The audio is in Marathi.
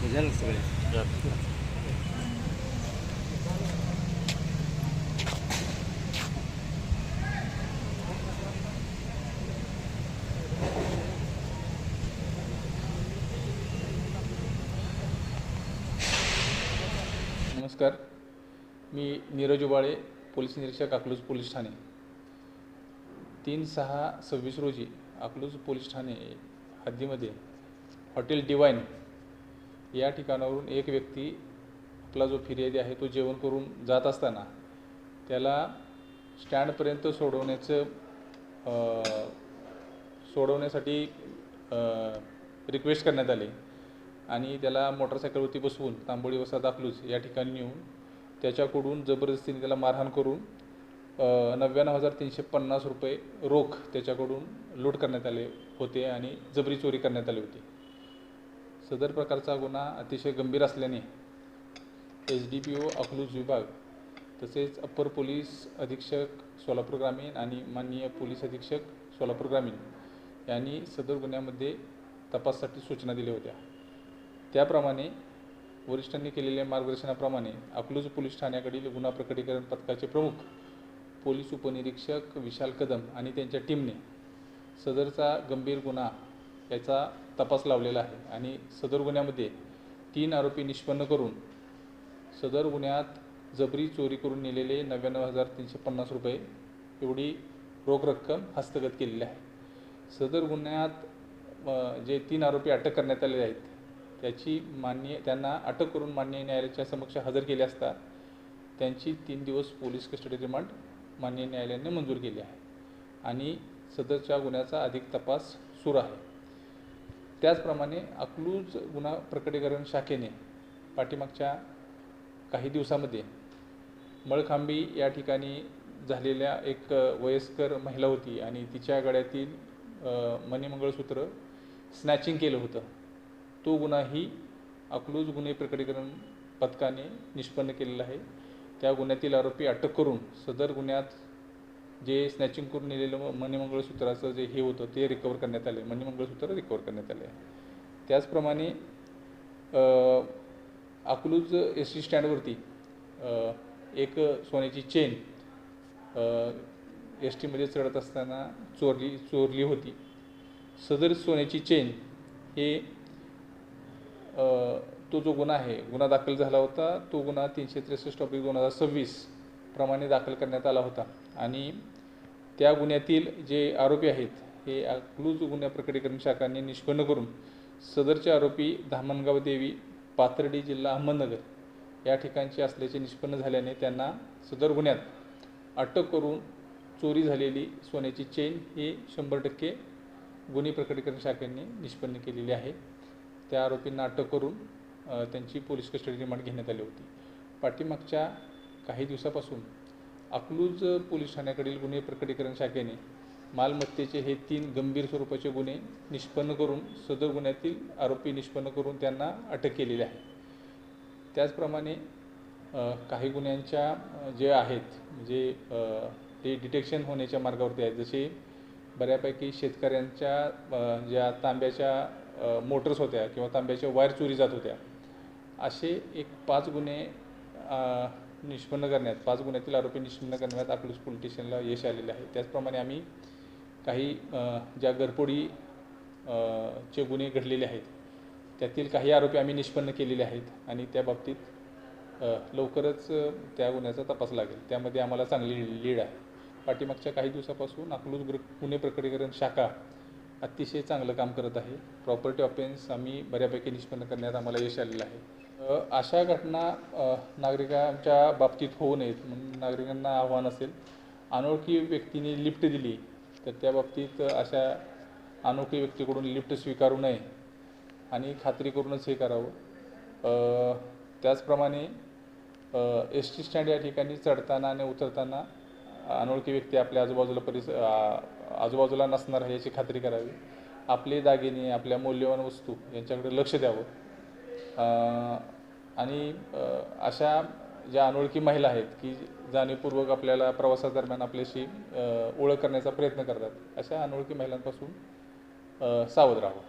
झालं सगळे. नमस्कार, मी नीरज उबाळे, पोलीस निरीक्षक, अकलूज पोलीस ठाणे. 3/6/26 रोजी अकलूज पोलीस ठाणे हद्दीमध्ये हॉटेल डिवाइन या ठिकाणावरून एक व्यक्ती आपला जो फिर्यादी आहे तो जेवण करून जात असताना त्याला स्टँडपर्यंत सोडवण्यासाठी रिक्वेस्ट करण्यात आली आणि त्याला मोटरसायकलवरती बसवून तांबोळी वसाहत अकलूज या ठिकाणी नेऊन त्याच्याकडून जबरदस्तीने त्याला मारहाण करून 99,350 रुपये रोख त्याच्याकडून लूट करण्यात आले होते आणि जबरी चोरी करण्यात आली होती. सदर प्रकारचा गुन्हा अतिशय गंभीर असल्याने SDPO अकलूज विभाग तसेच अप्पर पोलीस अधीक्षक सोलापूर ग्रामीण आणि माननीय पोलीस अधीक्षक सोलापूर ग्रामीण यांनी सदर गुन्ह्यामध्ये तपासासाठी सूचना दिल्या होत्या. त्याप्रमाणे वरिष्ठांनी केलेल्या मार्गदर्शनाप्रमाणे अकलूज पोलीस ठाण्याकडील गुन्हा प्रकटीकरण पथकाचे प्रमुख पोलीस उपनिरीक्षक विशाल कदम आणि त्यांच्या टीमने सदरचा गंभीर गुन्हा याचा तपास लावलेला आहे आणि सदर गुन्ह्यामध्ये 3 आरोपी निष्पन्न करून सदर गुन्ह्यात जबरी चोरी करून नेलेले 99,350 रुपये एवढी रोख रक्कम हस्तगत केलेली आहे. सदर गुन्ह्यात जे 3 आरोपी अटक करण्यात आलेले आहेत त्याची त्यांना अटक करून माननीय न्यायालयाच्या समक्ष हजर केले असता त्यांची 3 दिवस पोलीस कस्टडी रिमांड माननीय न्यायालयाने मंजूर केली आहे आणि सदरच्या गुन्ह्याचा अधिक तपास सुरू आहे. त्याचप्रमाणे अकलूज गुन्हा प्रकटीकरण शाखेने पाठीमागच्या काही दिवसामध्ये मळखांबी या ठिकाणी झालेल्या एक वयस्कर महिला होती आणि तिच्या गळ्यातील मणिमंगळसूत्र स्नॅचिंग केलं होतं. तो गुन्हाही अकलूज गुन्हे प्रकटीकरण पथकाने निष्पन्न केलेला आहे. त्या गुन्ह्यातील आरोपी अटक करून सदर गुन्ह्यात जे स्नॅचिंग करून नेलेलं मणिमंगळसूत्राचं जे हे होतं ते रिकवर करण्यात आले, मणिमंगळसूत्र रिकवर करण्यात आले. त्याचप्रमाणे अकलूज ST स्टँडवरती एक सोन्याची चेन STमध्ये चढत असताना चोरली होती. सदर सोन्याची चेन हे तो जो गुन्हा आहे, गुन्हा दाखल झाला होता तो गुन्हा 363/2026 प्रमाणे दाखल करण्यात आला होता आणि त्या गुन्ह्यातील जे आरोपी आहेत हे अकलूज गुन्हा प्रकटीकरण शाखांनी निष्पन्न करून सदरचे आरोपी धामणगाव देवी, पाथर्डी, जिल्हा अहमदनगर या ठिकाणचे असल्याचे निष्पन्न झाल्याने त्यांना सदर गुन्ह्यात अटक करून चोरी झालेली सोन्याची चेन हे 100% गुन्हे प्रकटीकरण शाखेने निष्पन्न केलेली आहे. त्या आरोपींना अटक करून त्यांची पोलीस कस्टडी रिमांड घेण्यात आली होती. पाठीमागच्या काही दिवसापासून अकलूज पोलीस ठाण्याकडील गुन्हे प्रकटीकरण शाखेने मालमत्तेचे हे 3 गंभीर स्वरूपाचे गुन्हे निष्पन्न करून सदर गुन्ह्यातील आरोपी निष्पन्न करून त्यांना अटक केलेली आहे. त्याचप्रमाणे काही गुन्ह्यांच्या जे आहेत म्हणजे ते डिटेक्शन होण्याच्या मार्गावरती आहेत. जसे बऱ्यापैकी शेतकऱ्यांच्या ज्या तांब्याच्या मोटर्स होत्या किंवा तांब्याच्या वायर चोरी जात होत्या, असे एक 5 गुन्हे निष्पन्न करण्यात, 5 गुन्ह्यातील आरोपी निष्पन्न करण्यात अकलूज पोलीस स्टेशनला यश आलेले आहे. त्याचप्रमाणे आम्ही काही ज्या घरफोडी चे गुन्हे घडलेले आहेत त्यातील काही आरोपी आम्ही निष्पन्न केलेले आहेत आणि त्या बाबतीत लवकरच त्या गुन्ह्याचा तपास लागेल. त्यामध्ये आम्हाला चांगली लीड आहे. पाठीमागच्या काही दिवसापासून अकलूज गुन्हे प्रकटीकरण शाखा अतिशय चांगलं काम करत आहे. प्रॉपर्टी ऑफेन्स आम्ही बऱ्यापैकी निष्पन्न करण्यात आम्हाला यश आलेलं आहे. अशा घटना नागरिकांच्या बाबतीत होऊ नयेत म्हणून नागरिकांना आव्हान असेल, अनोळखी व्यक्तीने लिफ्ट दिली तर त्या बाबतीत अशा अनोळखी व्यक्तीकडून लिफ्ट स्वीकारू नये आणि खात्री करूनच हे करावं. त्याचप्रमाणे ST स्टँड या ठिकाणी चढताना आणि उतरताना अनोळखी व्यक्ती आपल्या आजूबाजूला नसणार आहे याची खात्री करावी. आपले दागिने, आपल्या मौल्यवान वस्तू यांच्याकडे लक्ष द्यावं आणि अशा ज्या अनोळखी महिला आहेत की जाणीवपूर्वक आपल्याला प्रवासादरम्यान आपल्याशी ओळख करण्याचा प्रयत्न करतात, अशा अनोळखी महिलांपासून सावध राहावं.